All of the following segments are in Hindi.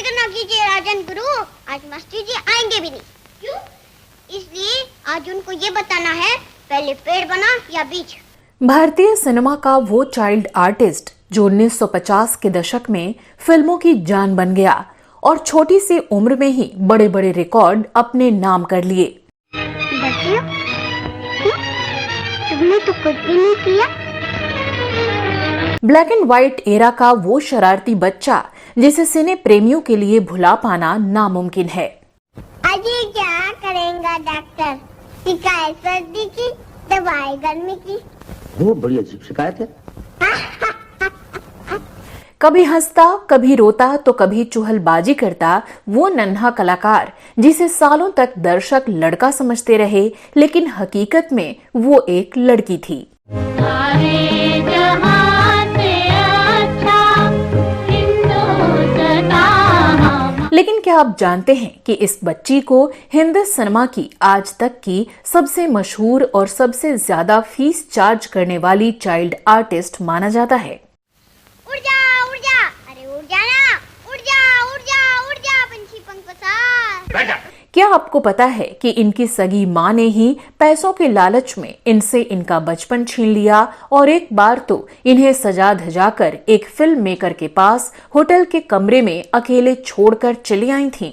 जिक्र न कीजिए राजन गुरु, आज मास्टर जी आएंगे भी नहीं। क्यों? इसलिए आज उनको ये बताना है पहले पेड़ बना या बीज। भारतीय सिनेमा का वो चाइल्ड आर्टिस्ट जो 1950 के दशक में फिल्मों की जान बन गया और छोटी सी उम्र में ही बड़े बड़े रिकॉर्ड अपने नाम कर लिए। तुमने तो कुछ भी नहीं किया। ब्लैक एंड व्हाइट एरा का वो शरारती बच्चा जिसे सिने प्रेमियों के लिए भुला पाना नामुमकिन है। अजी क्या करेंगे डॉक्टर? शिकायत सर्दी की, दवाई गर्मी की। वो बड़ी अजीब शिकायत है। कभी हंसता, कभी रोता तो कभी चुहलबाजी करता वो नन्हा कलाकार जिसे सालों तक दर्शक लड़का समझते रहे, लेकिन हकीकत में वो एक लड़की थी। लेकिन क्या आप जानते हैं कि इस बच्ची को हिंदी सिनेमा की आज तक की सबसे मशहूर और सबसे ज्यादा फीस चार्ज करने वाली चाइल्ड आर्टिस्ट माना जाता है। उड़ जा, अरे उड़ जा ना, उड़ जा पंछी पंख पसार। क्या आपको पता है कि इनकी सगी माँ ने ही पैसों के लालच में इनसे इनका बचपन छीन लिया और एक बार तो इन्हें सजा धजा कर एक फिल्म मेकर के पास होटल के कमरे में अकेले छोड़कर चली आई थीं।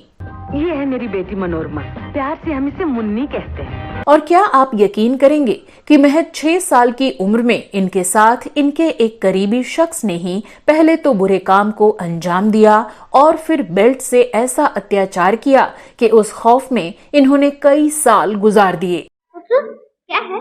ये है मेरी बेटी मनोरमा, प्यार से हम इसे मुन्नी कहते हैं। और क्या आप यकीन करेंगे कि महज 6 साल की उम्र में इनके साथ इनके एक करीबी शख्स ने ही पहले तो बुरे काम को अंजाम दिया और फिर बेल्ट से ऐसा अत्याचार किया कि उस खौफ में इन्होंने कई साल गुजार दिए। क्या है?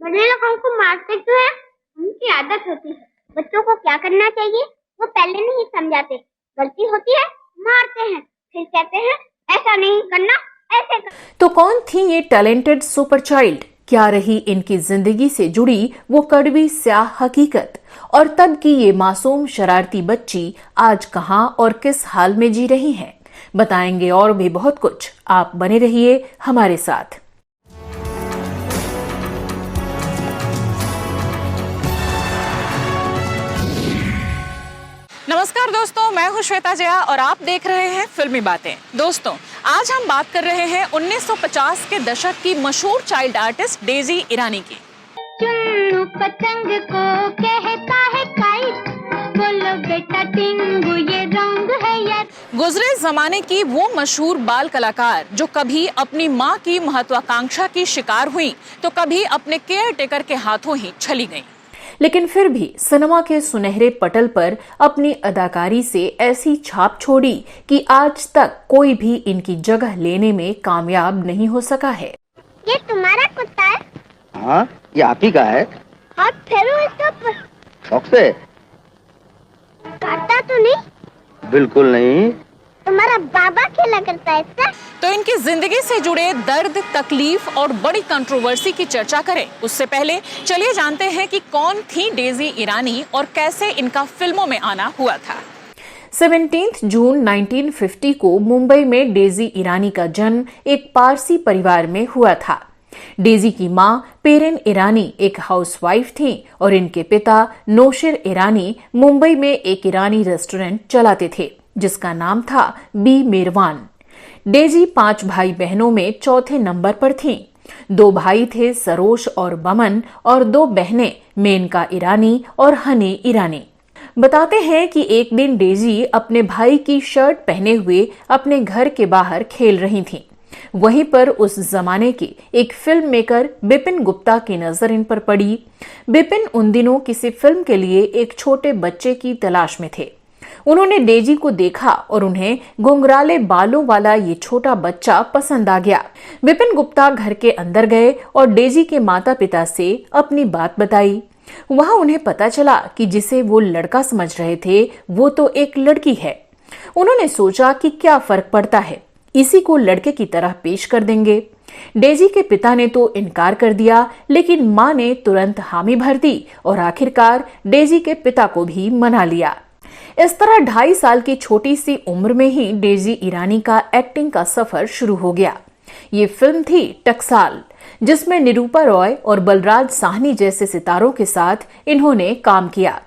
बड़े लोग हमको मारते क्यों हैं? उनकी आदत होती है। बच्चों को क्या करना चाहिए वो पहले नहीं समझाते। गलती होती है मारते हैं, फिर कहते हैं ऐसा नहीं करना, ऐसे करना। तो कौन थी ये टैलेंटेड सुपर चाइल्ड? क्या रही इनकी जिंदगी से जुड़ी वो कड़वी स्याह हकीकत? और तब की ये मासूम शरारती बच्ची आज कहां और किस हाल में जी रही हैं? बताएंगे और भी बहुत कुछ। आप बने रहिए हमारे साथ। नमस्कार दोस्तों, मैं हूं श्वेता जया और आप देख रहे हैं फिल्मी बातें। दोस्तों, आज हम बात कर रहे हैं 1950 के दशक की मशहूर चाइल्ड आर्टिस्ट डेजी ईरानी की। चुन्नू पतंग को कहता है काइट, बोलो बेटा टिंगू ये रंग है यार। गुजरे जमाने की वो मशहूर बाल कलाकार जो कभी अपनी माँ की महत्वाकांक्षा की शिकार हुई तो कभी अपने केयर टेकर के हाथों ही चली गईं। लेकिन फिर भी सिनेमा के सुनहरे पटल पर अपनी अदाकारी से ऐसी छाप छोड़ी कि आज तक कोई भी इनकी जगह लेने में कामयाब नहीं हो सका है। ये तुम्हारा कुत्ता है? हाँ, ये आप ही का है। हाथ फेरो इसके ऊपर। शौक से? काटता तो नहीं? बिल्कुल नहीं। तुम्हारा बाबा खेला करता है इससे? तो इनकी जिंदगी से जुड़े दर्द, तकलीफ और बड़ी कंट्रोवर्सी की चर्चा करें उससे पहले चलिए जानते हैं कि कौन थी डेजी ईरानी और कैसे इनका फिल्मों में आना हुआ था। 17 जून 1950 को मुंबई में डेजी ईरानी का जन्म एक पारसी परिवार में हुआ था। डेजी की मां पेरेन ईरानी एक हाउसवाइफ थी और इनके पिता नौशिर ईरानी मुंबई में एक ईरानी रेस्टोरेंट चलाते थे जिसका नाम था बी मेरवान। डेजी 5 भाई बहनों में चौथे नंबर पर थीं। 2 भाई थे सरोश और बमन और 2 बहनें मेनका ईरानी और हनी ईरानी। बताते हैं कि एक दिन डेजी अपने भाई की शर्ट पहने हुए अपने घर के बाहर खेल रही थीं। वहीं पर उस जमाने के एक फिल्म मेकर बिपिन गुप्ता की नजर इन पर पड़ी। बिपिन उन दिनों किसी फिल्म के लिए एक छोटे बच्चे की तलाश में थे। उन्होंने डेजी को देखा और उन्हें घुंघराले बालों वाला ये छोटा बच्चा पसंद आ गया। बिपिन गुप्ता घर के अंदर गए और डेजी के माता पिता से अपनी बात बताई। वहां उन्हें पता चला कि जिसे वो लड़का समझ रहे थे वो तो एक लड़की है। उन्होंने सोचा कि क्या फर्क पड़ता है, इसी को लड़के की तरह पेश कर देंगे। डेजी के पिता ने तो इनकार कर दिया, लेकिन मां ने तुरंत हामी भर दी और आखिरकार डेजी के पिता को भी मना लिया। इस तरह 2.5 साल की छोटी सी उम्र में ही डेजी ईरानी का एक्टिंग का सफर शुरू हो गया। ये फिल्म थी टकसाल, जिसमें निरूपा रॉय और बलराज साहनी जैसे सितारों के साथ इन्होंने काम किया।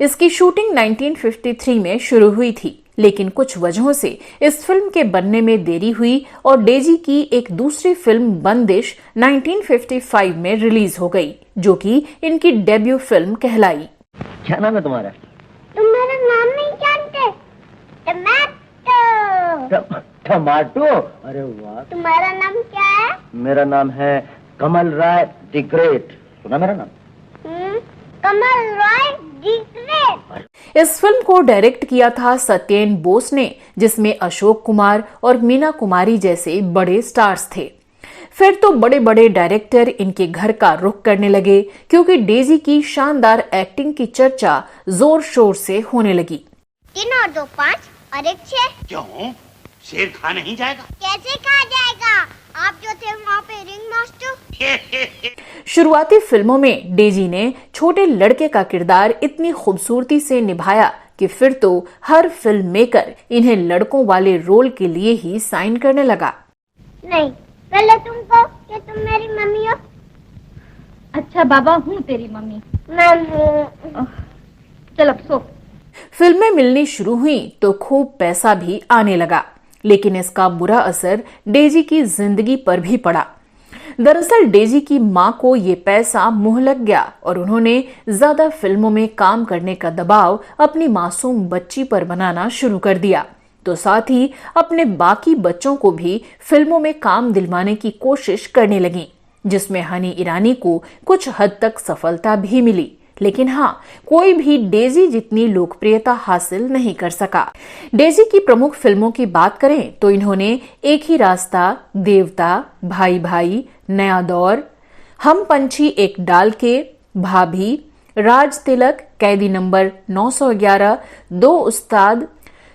इसकी शूटिंग 1953 में शुरू हुई थी लेकिन कुछ वजहों से इस फिल्म के बनने में देरी हुई और डेजी की एक दूसरी फिल्म बंदिश 1955 में रिलीज हो गई, जो कि इनकी डेब्यू फिल्म कहलाई। क्या नाम है तुम्हारा? तुम मेरा नाम नहीं जानते? टमाटो। टमाटो? अरे वाह। तुम्हारा नाम क्या है? मेरा नाम है कमल राय द ग्रेट। सुना मेरा नाम? Kamal Roy the great. इस फिल्म को डायरेक्ट किया था सत्येन बोस ने, जिसमें अशोक कुमार और मीना कुमारी जैसे बड़े स्टार्स थे। फिर तो बड़े बड़े डायरेक्टर इनके घर का रुख करने लगे, क्योंकि डेजी की शानदार एक्टिंग की चर्चा जोर शोर से होने लगी। 3 और 2 5 और 1 6। क्यों? शेर खा नहीं जाएगा? कैसे खा जाएगा? आप जो थे वहाँ पे रिंग मास्टर। शुरुआती फिल्मों में डेजी ने छोटे लड़के का किरदार इतनी खूबसूरती से निभाया कि फिर तो हर फिल्म मेकर इन्हें लड़कों वाले रोल के लिए ही साइन करने लगा। नहीं, पहले तुम कहो कि तुम मेरी मम्मी हो। अच्छा बाबा, हूँ तेरी मम्मी। मम्मी। चल अब सो। फिल्में मिलनी शुरू हुई तो खूब पैसा भी आने लगा, लेकिन इसका बुरा असर डेजी की जिंदगी पर भी पड़ा। दरअसल डेजी की मां को ये पैसा मुंह लग गया और उन्होंने ज्यादा फिल्मों में काम करने का दबाव अपनी मासूम बच्ची पर बनाना शुरू कर दिया, तो साथ ही अपने बाकी बच्चों को भी फिल्मों में काम दिलवाने की कोशिश करने लगी, जिसमें हनी ईरानी को कुछ हद तक सफलता भी मिली। लेकिन हाँ, कोई भी डेजी जितनी लोकप्रियता हासिल नहीं कर सका। डेजी की प्रमुख फिल्मों की बात करें तो इन्होंने एक ही रास्ता, देवता, भाई भाई, नया दौर, हम पंछी एक डाल के, भाभी, राज तिलक, कैदी नंबर 911, 2 उस्ताद,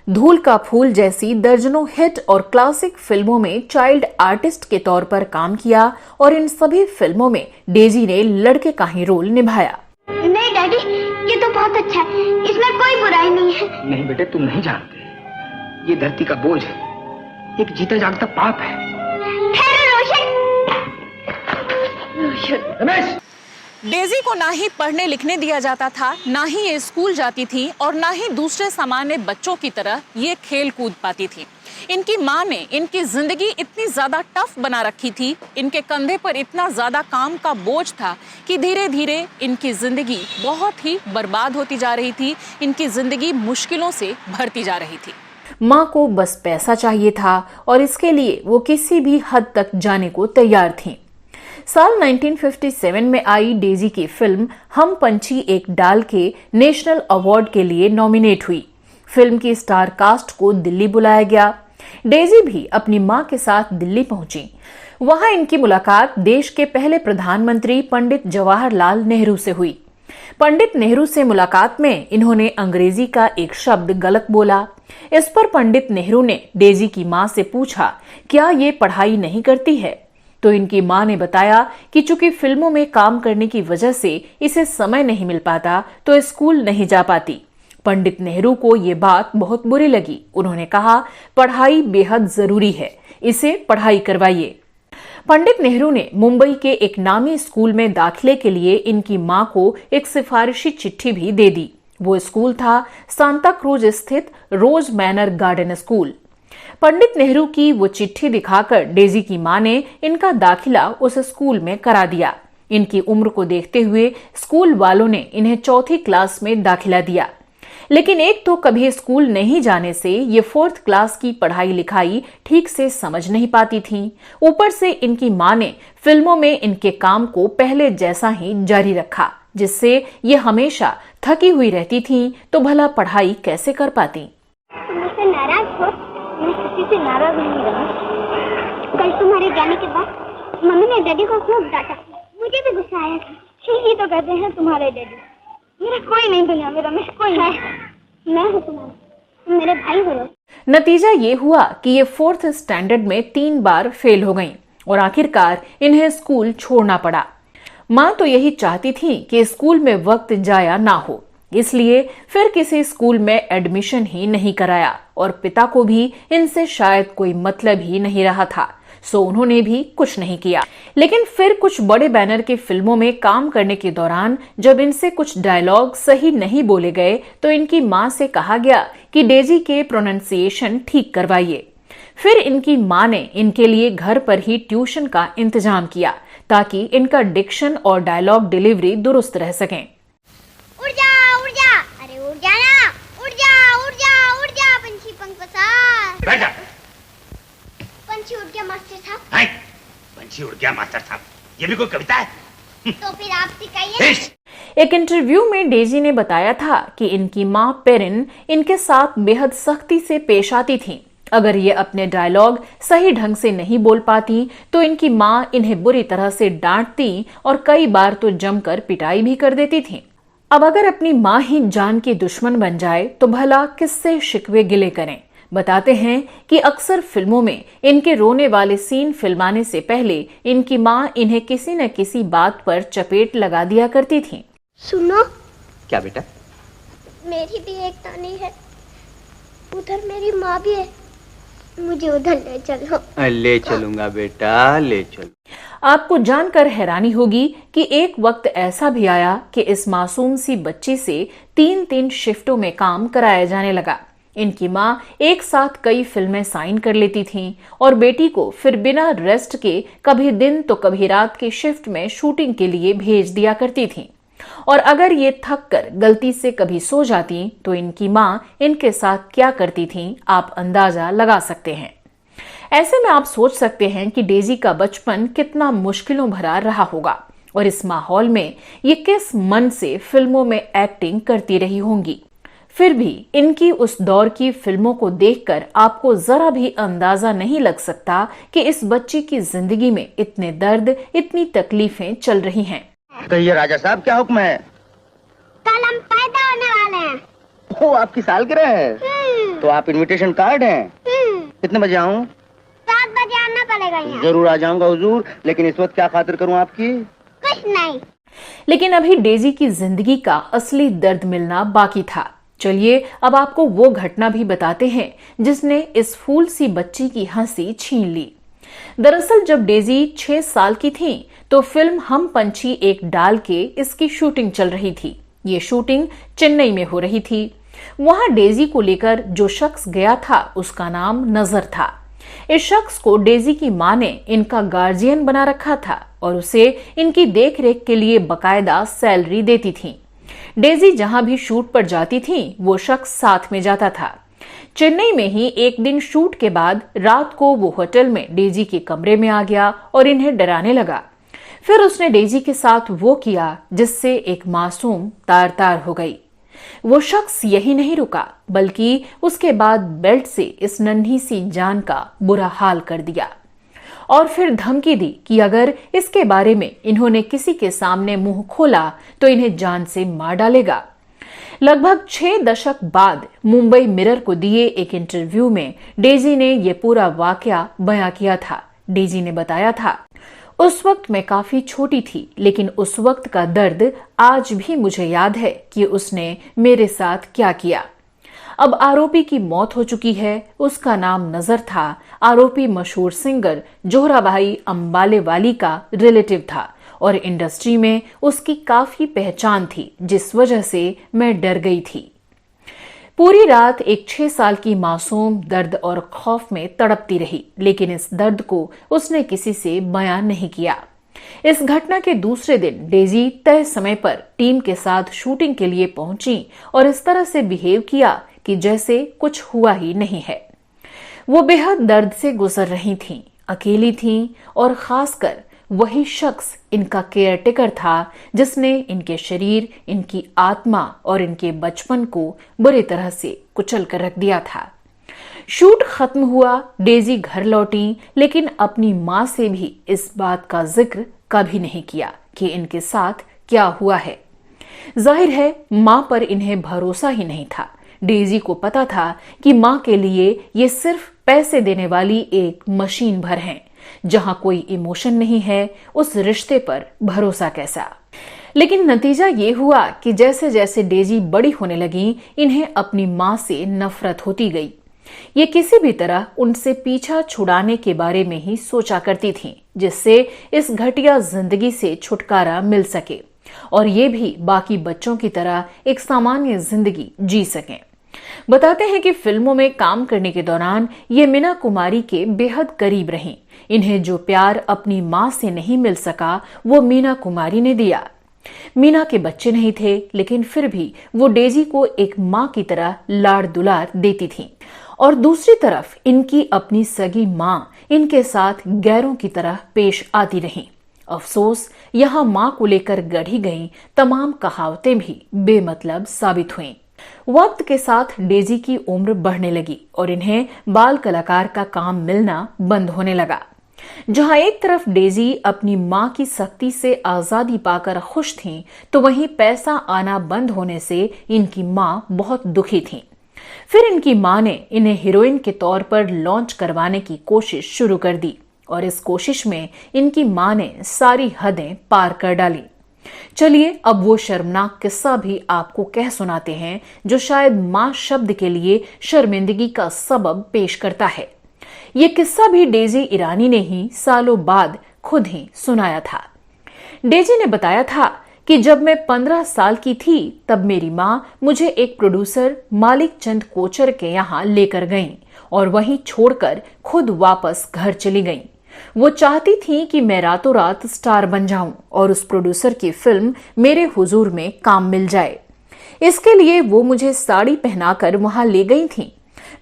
धूल का फूल जैसी दर्जनों हिट और क्लासिक फिल्मों में चाइल्ड आर्टिस्ट के तौर पर काम किया और इन सभी फिल्मों में डेजी ने लड़के का ही रोल निभाया। नहीं डैडी, ये तो बहुत अच्छा है, इसमें कोई बुराई नहीं है। नहीं बेटे, तुम नहीं जानते, ये धरती का बोझ है, एक जीता जागता पाप है। रोशन। रमेश। डेजी को ना ही पढ़ने लिखने दिया जाता था, ना ही ये स्कूल जाती थी और ना ही दूसरे सामान्य बच्चों की तरह ये खेल कूद पाती थी। इनकी माँ ने इनकी जिंदगी इतनी ज्यादा टफ बना रखी थी, इनके कंधे पर इतना ज्यादा काम का बोझ था कि धीरे धीरे इनकी जिंदगी बहुत ही बर्बाद होती जा रही थी, इनकी जिंदगी मुश्किलों से भरती जा रही थी। माँ को बस पैसा चाहिए था और इसके लिए वो किसी भी हद तक जाने को तैयार थीं। साल 1957 में आई डेजी की फिल्म हम पंछी एक डाल के नेशनल अवार्ड के लिए नॉमिनेट हुई। फिल्म की स्टार कास्ट को दिल्ली बुलाया गया। डेजी भी अपनी मां के साथ दिल्ली पहुंची। वहां इनकी मुलाकात देश के पहले प्रधानमंत्री पंडित जवाहरलाल नेहरू से हुई। पंडित नेहरू से मुलाकात में इन्होंने अंग्रेजी का एक शब्द गलत बोला। इस पर पंडित नेहरू ने डेजी की मां से पूछा, क्या ये पढ़ाई नहीं करती है? तो इनकी मां ने बताया कि चूंकि फिल्मों में काम करने की वजह से इसे समय नहीं मिल पाता, तो स्कूल नहीं जा पाती। पंडित नेहरू को ये बात बहुत बुरी लगी। उन्होंने कहा, पढ़ाई बेहद जरूरी है, इसे पढ़ाई करवाइए। पंडित नेहरू ने मुंबई के एक नामी स्कूल में दाखिले के लिए इनकी मां को एक सिफारिशी चिट्ठी भी दे दी। वो स्कूल था सांता क्रूज स्थित रोज manner garden school. Pandit Nehru की वो चिट्ठी दिखाकर डेजी की मां ने इनका दाखिला उस स्कूल में करा दिया। इनकी उम्र को देखते हुए स्कूल वालों ने इन्हें 4th क्लास में दाखिला दिया। लेकिन एक तो कभी स्कूल नहीं जाने से ये 4th क्लास की पढ़ाई लिखाई ठीक से समझ नहीं पाती थीं। ऊपर से इनकी मां ने फिल्मों में इनके काम को पहले जैसा ही जारी रखा, जिससे ये हमेशा थकी हुई रहती थीं, तो भला पढ़ाई कैसे कर पाती। मुझसे नाराज हो? मैं किसी से नाराज नहीं रहा। कल तुम्हारे जाने के बाद मम्मी ने डैडी को खूब डांटा, मुझे भी गुस्सा आया था। यही तो कहते हैं तुम्हारे डैडी। मेरा कोई नहीं दुनिया में रमेश, कोई है। मैं हूँ तुम्हारा, तुम मेरे भाई हो। नतीजा ये हुआ कि ये 4th स्टैंडर्ड में 3 बार फेल हो गईं और आखिरकार इन्हें स्कूल छोड़ना पड़ा। माँ तो यही चाहती थी कि स्कूल में वक्त जाया ना हो, इसलिए फिर किसी स्कूल में एडमिशन ही नहीं कराया और पिता को भी इनसे शायद कोई मतलब ही नहीं रहा था। सो उन्होंने भी कुछ नहीं किया। लेकिन फिर कुछ बड़े बैनर की फिल्मों में काम करने के दौरान जब इनसे कुछ डायलॉग सही नहीं बोले गए तो इनकी मां से कहा गया कि डेजी के प्रोनाउंसिएशन ठीक करवाइए। फिर इनकी मां ने इनके लिए घर पर ही ट्यूशन का इंतजाम किया ताकि इनका डिक्शन और डायलॉग डिलीवरी दुरुस्त रह सकें। उड़ जा, अरे उड़ जा ना, उड़ जा, पंछी पंख पसार। बैठ जा। पंछी उड़ गया मास्टर साहब। हाय, पंछी उड़ गया मास्टर साहब, ये भी कोई कविता है? तो फिर आप सिखाइए। एक इंटरव्यू में डेजी ने बताया था कि इनकी मां पेरिन इनके साथ बेहद सख्ती से पेश आती थी। अगर ये अपने डायलॉग सही ढंग से नहीं बोल पाती तो इनकी मां इन्हें बुरी तरह से डांटती और कई बार तो जमकर पिटाई भी कर देती थी। अब अगर अपनी मां ही जान की दुश्मन बन जाए तो भला किससे शिकवे गिले करें। बताते हैं कि अक्सर फिल्मों में इनके रोने वाले सीन फिल्माने से पहले इनकी मां इन्हें किसी न किसी बात पर चपेट लगा दिया करती थी। सुनो, क्या बेटा? मेरी भी एक नानी है, उधर मेरी माँ भी है, मुझे उधर ले चलो। ले चलूंगा बेटा, ले चलो। आपको जानकर हैरानी होगी कि एक वक्त ऐसा भी आया कि इस मासूम सी बच्ची से 3-3 शिफ्टों में काम कराया जाने लगा। इनकी मां एक साथ कई फिल्में साइन कर लेती थीं और बेटी को फिर बिना रेस्ट के कभी दिन तो कभी रात की शिफ्ट में शूटिंग के लिए भेज दिया करती थीं। और अगर ये थक कर गलती से कभी सो जाती तो इनकी मां इनके साथ क्या करती थीं, आप अंदाजा लगा सकते हैं। ऐसे में आप सोच सकते हैं कि डेजी का बचपन कितना मुश्किलों भरा रहा होगा और इस माहौल में ये किस मन से फिल्मों में एक्टिंग करती रही होंगी। फिर भी इनकी उस दौर की फिल्मों को देखकर आपको जरा भी अंदाजा नहीं लग सकता कि इस बच्ची की जिंदगी में इतने दर्द, इतनी तकलीफें चल रही हैं। कहिए राजा साहब, क्या हुक्म है? कल हम पैदा होने वाले हैं। ओ, आपकी सालगिरह है? तो आप इनविटेशन कार्ड हैं? कितने बजे आऊं? 7 बजे आना पड़ेगा यहाँ। जरूर आ जाऊंगा हुजूर, लेकिन इस वक्त क्या खातिर करूं आपकी? कुछ नहीं। लेकिन अभी डेजी की जिंदगी का असली दर्द मिलना बाकी था। चलिए अब आपको वो घटना भी बताते हैं जिसने इस फूल सी बच्ची की हंसी छीन ली। दरअसल जब डेजी 6 साल की थी तो फिल्म हम पंछी एक डाल के इसकी शूटिंग चल रही थी। ये शूटिंग चेन्नई में हो रही थी। वहां डेजी को लेकर जो शख्स गया था उसका नाम नजर था। इस शख्स को डेजी की मां ने इनका गार्जियन बना रखा था और उसे इनकी देखरेख के लिए बकायदा सैलरी देती थी। डेजी जहां भी शूट पर जाती थी वो शख्स साथ में जाता था। चेन्नई में ही एक दिन शूट के बाद रात को वो होटल में डेजी के कमरे में आ गया और इन्हें डराने लगा। फिर उसने डेजी के साथ वो किया जिससे एक मासूम तार तार हो गई। वो शख्स यही नहीं रुका बल्कि उसके बाद बेल्ट से इस नन्ही सी जान का बुरा हाल कर दिया और फिर धमकी दी कि अगर इसके बारे में इन्होंने किसी के सामने मुंह खोला तो इन्हें जान से मार डालेगा। लगभग 6 दशक बाद मुंबई मिरर को दिए एक इंटरव्यू में डेजी ने यह पूरा वाकया बयां किया था। डेजी ने बताया था, उस वक्त मैं काफी छोटी थी लेकिन उस वक्त का दर्द आज भी मुझे याद है कि उसने मेरे साथ क्या किया। अब आरोपी की मौत हो चुकी है। उसका नाम नजर था। आरोपी मशहूर सिंगर जोहराबाई अंबालेवाली का रिलेटिव था और इंडस्ट्री में उसकी काफी पहचान थी जिस वजह से मैं डर गई थी। पूरी रात एक 6 साल की मासूम दर्द और खौफ में तड़पती रही लेकिन इस दर्द को उसने किसी से बयान नहीं किया। इस घटना के दूसरे दिन डेजी तय समय पर टीम के साथ शूटिंग के लिए पहुंची और इस तरह से बिहेव किया कि जैसे कुछ हुआ ही नहीं है। वो बेहद दर्द से गुजर रही थीं, अकेली थीं और खासकर वही शख्स इनका केयरटेकर था जिसने इनके शरीर, इनकी आत्मा और इनके बचपन को बुरी तरह से कुचल कर रख दिया था। शूट खत्म हुआ, डेजी घर लौटी लेकिन अपनी मां से भी इस बात का जिक्र कभी नहीं किया कि इनके साथ क्या हुआ है। जाहिर है मां पर इन्हें भरोसा ही नहीं था। डेजी को पता था कि मां के लिए ये सिर्फ पैसे देने वाली एक मशीन भर है। जहां कोई इमोशन नहीं है उस रिश्ते पर भरोसा कैसा। लेकिन नतीजा ये हुआ कि जैसे जैसे डेजी बड़ी होने लगी इन्हें अपनी मां से नफरत होती गई। ये किसी भी तरह उनसे पीछा छुड़ाने के बारे में ही सोचा करती थीं, जिससे इस घटिया जिंदगी से छुटकारा मिल सके और ये भी बाकी बच्चों की तरह एक सामान्य जिंदगी जी सकें। बताते हैं कि फिल्मों में काम करने के दौरान ये मीना कुमारी के बेहद करीब रहीं। इन्हें जो प्यार अपनी मां से नहीं मिल सका वो मीना कुमारी ने दिया। मीना के बच्चे नहीं थे, लेकिन फिर भी वो डेजी को एक मां की तरह लाड़ दुलार देती थीं। और दूसरी तरफ इनकी अपनी सगी मां इनके साथ गैरों की तरह पेश आती रहीं। अफसोस, यहाँ मां को लेकर गढ़ी गई तमाम कहावतें भी बेमतलब साबित हुईं। वक्त के साथ डेजी की उम्र बढ़ने लगी और इन्हें बाल कलाकार का काम मिलना बंद होने लगा। जहां एक तरफ डेजी अपनी मां की सख्ती से आजादी पाकर खुश थीं, तो वहीं पैसा आना बंद होने से इनकी मां बहुत दुखी थीं। फिर इनकी मां ने इन्हें हीरोइन के तौर पर लॉन्च करवाने की कोशिश शुरू कर दी और इस कोशिश में इनकी मां ने सारी हदें पार कर डाली। चलिए अब वो शर्मनाक किस्सा भी आपको कह सुनाते हैं जो शायद मां शब्द के लिए शर्मिंदगी का सबब पेश करता है। ये किस्सा भी डेजी ईरानी ने ही सालों बाद खुद ही सुनाया था। डेजी ने बताया था कि जब मैं 15 साल की थी तब मेरी मां मुझे एक प्रोड्यूसर मालिक चंद कोचर के यहाँ लेकर गईं और वहीं छोड़कर खुद वापस घर चली गईं। वो चाहती थी कि मैं रातों रात स्टार बन जाऊं और उस प्रोड्यूसर की फिल्म मेरे हुजूर में काम मिल जाए। इसके लिए वो मुझे साड़ी पहनाकर वहां ले गई थी।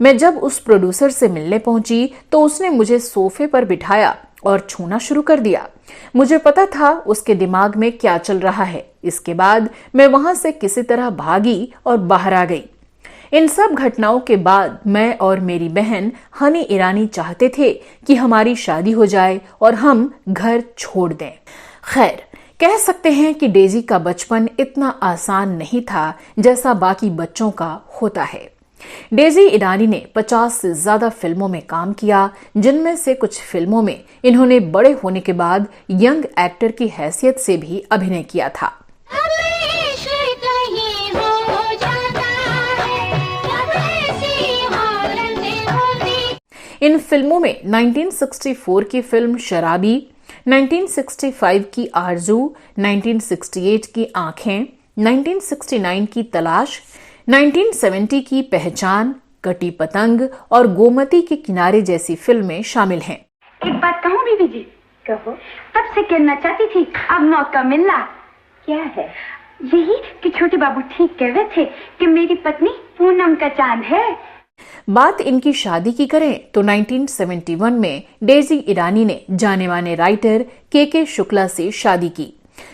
मैं जब उस प्रोड्यूसर से मिलने पहुंची तो उसने मुझे सोफे पर बिठाया और छूना शुरू कर दिया। मुझे पता था उसके दिमाग में क्या चल रहा है। इसके बाद मैं वहां से किसी तरह भागी और बाहर आ गई। इन सब घटनाओं के बाद मैं और मेरी बहन हनी ईरानी चाहते थे कि हमारी शादी हो जाए और हम घर छोड़ दें। खैर, कह सकते हैं कि डेजी का बचपन इतना आसान नहीं था जैसा बाकी बच्चों का होता है। डेजी ईरानी ने 50 से ज्यादा फिल्मों में काम किया, जिनमें से कुछ फिल्मों में इन्होंने बड़े होने के बाद यंग एक्टर की हैसियत से भी अभिनय किया था। इन फिल्मों में 1964 की फिल्म शराबी, 1965 की आरजू, 1968 की आंखें, 1969 की तलाश, 1970 की पहचान, कटी पतंग और गोमती के किनारे जैसी फिल्में शामिल हैं। एक बात कहूँ बीबी जी? कहो। तब से कहना चाहती थी, अब मौका मिला। क्या है? यही कि छोटे बाबू ठीक कह रहे थे कि मेरी पत्नी पूनम का चांद है। बात इनकी शादी की करें तो 1971 में डेजी ईरानी ने जाने माने राइटर के शुक्ला से शादी की।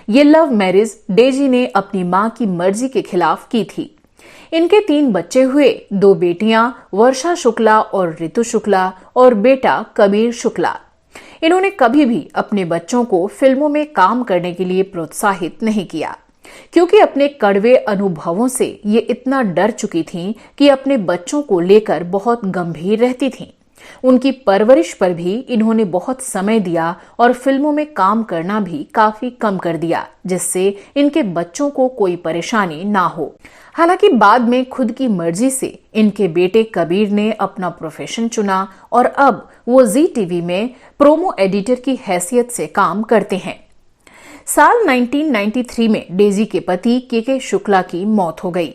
ये लव मैरिज डेजी ने अपनी मां की मर्जी के खिलाफ की थी। इनके 3 बच्चे हुए, 2 बेटियां वर्षा शुक्ला और ऋतु शुक्ला और बेटा कबीर शुक्ला। इन्होंने कभी भी अपने बच्चों को फिल्मों में काम करने के लिए प्रोत्साहित नहीं किया, क्योंकि अपने कड़वे अनुभवों से ये इतना डर चुकी थीं कि अपने बच्चों को लेकर बहुत गंभीर रहती थीं। उनकी परवरिश पर भी इन्होंने बहुत समय दिया और फिल्मों में काम करना भी काफी कम कर दिया, जिससे इनके बच्चों को कोई परेशानी ना हो। हालांकि बाद में खुद की मर्जी से इनके बेटे कबीर ने अपना प्रोफेशन चुना और अब वो जी टीवी में प्रोमो एडिटर की हैसियत से काम करते हैं। साल 1993 में डेजी के पति के शुक्ला की मौत हो गई।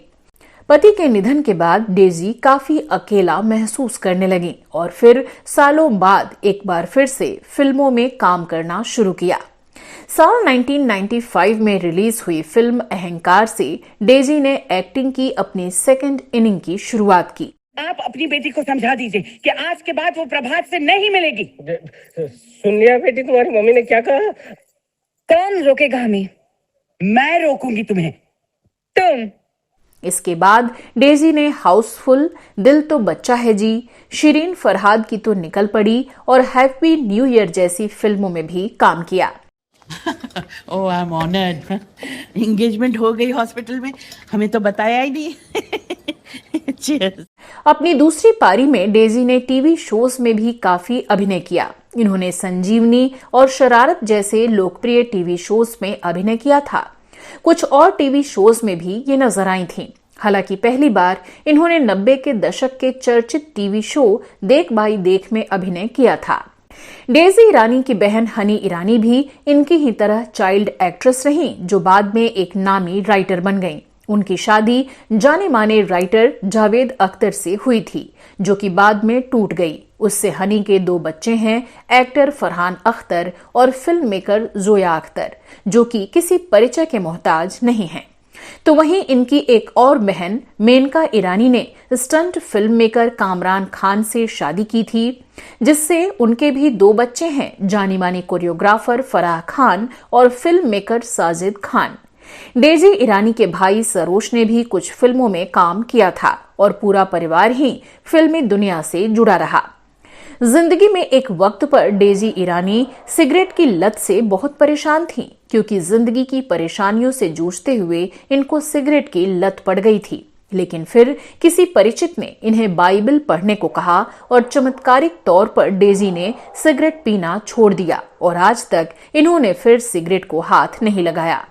पति के निधन के बाद डेजी काफी अकेला महसूस करने लगी और फिर सालों बाद एक बार फिर से फिल्मों में काम करना शुरू किया। साल 1995 में रिलीज हुई फिल्म अहंकार से डेजी ने एक्टिंग की अपनी सेकंड इनिंग की शुरुआत की। आप अपनी बेटी को समझा दीजिए कि आज के बाद वो प्रभात से नहीं मिलेगी। सुन लिया बेटी, तुम्हारी मम्मी ने क्या कहा? कौन रोकेगा हमें? मैं रोकूंगी तुम्हें। तुम? इसके बाद डेजी ने हाउसफुल, दिल तो बच्चा है जी, शिरीन फरहाद की तो निकल पड़ी और हैप्पी न्यू ईयर जैसी फिल्मों में भी काम किया। ओह, आई एम ऑनर्ड। एंगेजमेंट हो गई हॉस्पिटल में, हमें तो बताया ही नहीं। Cheers. अपनी दूसरी पारी में डेजी ने टीवी शोज में भी काफी अभिनय किया। इन्होंने संजीवनी और शरारत जैसे लोकप्रिय टीवी शोज में अभिनय किया था। कुछ और टीवी शोज में भी ये नजर आई थीं। हालांकि पहली बार इन्होंने 90 के दशक के चर्चित टीवी शो देख भाई देख में अभिनय किया था। डेजी ईरानी की बहन हनी ईरानी भी इनकी ही तरह चाइल्ड एक्ट्रेस रहीं, जो बाद में एक नामी राइटर बन गईं। उनकी शादी जाने माने राइटर जावेद अख्तर से हुई थी, जो कि बाद में टूट गई। उससे हनी के 2 बच्चे हैं, एक्टर फरहान अख्तर और फिल्म मेकर जोया अख्तर, जो कि किसी परिचय के मोहताज नहीं हैं। तो वहीं इनकी एक और बहन मेनका ईरानी ने stunt film maker Kamran Khan से शादी की थी, जिससे उनके भी 2 बच्चे हैं, जानी मानी कोरियोग्राफर फराह खान और film maker Sajid Khan. Daisy Irani के भाई सरोश ने भी कुछ फिल्मों में काम किया था और पूरा परिवार ही फिल्मी दुनिया से जुड़ा रहा। जिंदगी में एक वक्त पर डेजी ईरानी सिगरेट की लत से बहुत परेशान थीं, क्योंकि जिंदगी की परेशानियों से जूझते हुए इनको सिगरेट की लत पड़ गई थी। लेकिन फिर किसी परिचित ने इन्हें बाइबल पढ़ने को कहा और चमत्कारिक तौर पर डेजी ने सिगरेट पीना छोड़ दिया और आज तक इन्होंने फिर सिगरेट को हाथ नहीं लगाया।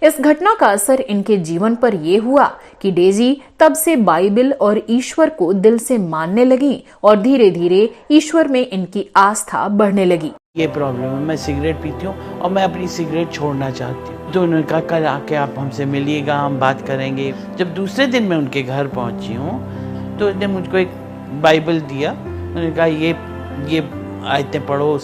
इस घटना का असर इनके जीवन पर यह हुआ कि डेजी तब से बाइबल और ईश्वर को दिल से मानने लगी और धीरे धीरे ईश्वर में इनकी आस्था बढ़ने लगी। ये प्रॉब्लम है, मैं सिगरेट पीती हूँ और मैं अपनी सिगरेट छोड़ना चाहती हूँ। तो उन्होंने कहा कल आके आप हमसे मिलिएगा, हम बात करेंगे। जब दूसरे दिन मैं उनके घर पहुंची हूँ तो उन्होंने मुझको एक बाइबल दिया, उन्होंने कहा ये आयतें पढ़ो।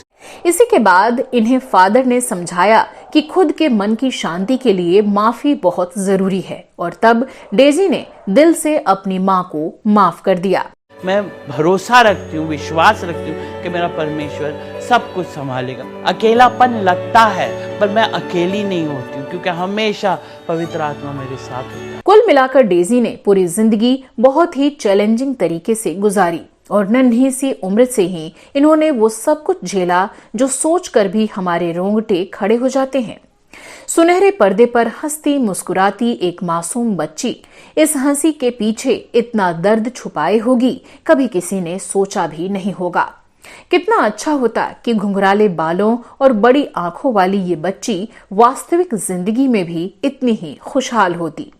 इसी के बाद इन्हें फादर ने समझाया कि खुद के मन की शांति के लिए माफी बहुत जरूरी है और तब डेजी ने दिल से अपनी माँ को माफ कर दिया। मैं भरोसा रखती हूँ, विश्वास रखती हूँ कि मेरा परमेश्वर सब कुछ संभालेगा। अकेलापन लगता है पर मैं अकेली नहीं होती हूँ, क्योंकि हमेशा पवित्र आत्मा मेरे साथ होता है। कुल मिलाकर डेजी ने पूरी जिंदगी बहुत ही चैलेंजिंग तरीके से गुजारी और नन्ही सी उम्र से ही इन्होंने वो सब कुछ झेला जो सोचकर भी हमारे रोंगटे खड़े हो जाते हैं। सुनहरे पर्दे पर हंसती मुस्कुराती एक मासूम बच्ची, इस हंसी के पीछे इतना दर्द छुपाए होगी, कभी किसी ने सोचा भी नहीं होगा। कितना अच्छा होता कि घुंघराले बालों और बड़ी आंखों वाली ये बच्ची वास्तविक जिंदगी में भी इतनी ही खुशहाल होती,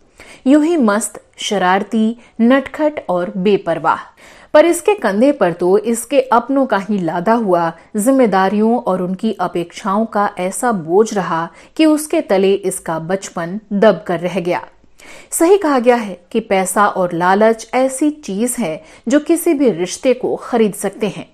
यूं ही मस्त, शरारती, नटखट और बेपरवाह। पर इसके कंधे पर तो इसके अपनों का ही लादा हुआ जिम्मेदारियों और उनकी अपेक्षाओं का ऐसा बोझ रहा कि उसके तले इसका बचपन दब कर रह गया। सही कहा गया है कि पैसा और लालच ऐसी चीज है जो किसी भी रिश्ते को खरीद सकते हैं।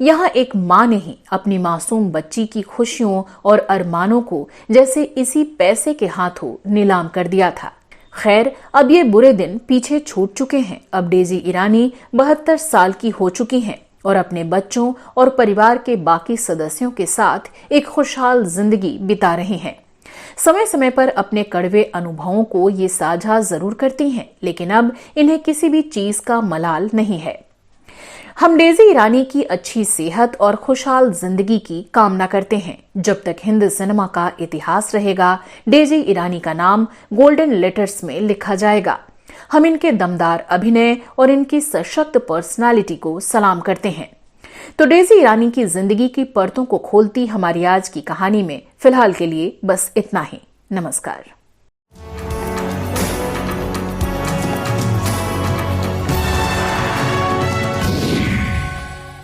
यहाँ एक माँ ने ही अपनी मासूम बच्ची की खुशियों और अरमानों को जैसे इसी पैसे के हाथों नीलाम कर दिया था। खैर, अब ये बुरे दिन पीछे छूट चुके हैं। अब डेजी ईरानी 72 साल की हो चुकी हैं और अपने बच्चों और परिवार के बाकी सदस्यों के साथ एक खुशहाल जिंदगी बिता रही हैं। समय समय पर अपने कड़वे अनुभवों को ये साझा जरूर करती हैं, लेकिन अब इन्हें किसी भी चीज का मलाल नहीं है। हम डेजी ईरानी की अच्छी सेहत और खुशहाल जिंदगी की कामना करते हैं। जब तक हिंदी सिनेमा का इतिहास रहेगा, डेजी ईरानी का नाम गोल्डन लेटर्स में लिखा जाएगा। हम इनके दमदार अभिनय और इनकी सशक्त पर्सनालिटी को सलाम करते हैं। तो डेजी ईरानी की जिंदगी की परतों को खोलती हमारी आज की कहानी में फिलहाल के लिए बस इतना ही। नमस्कार।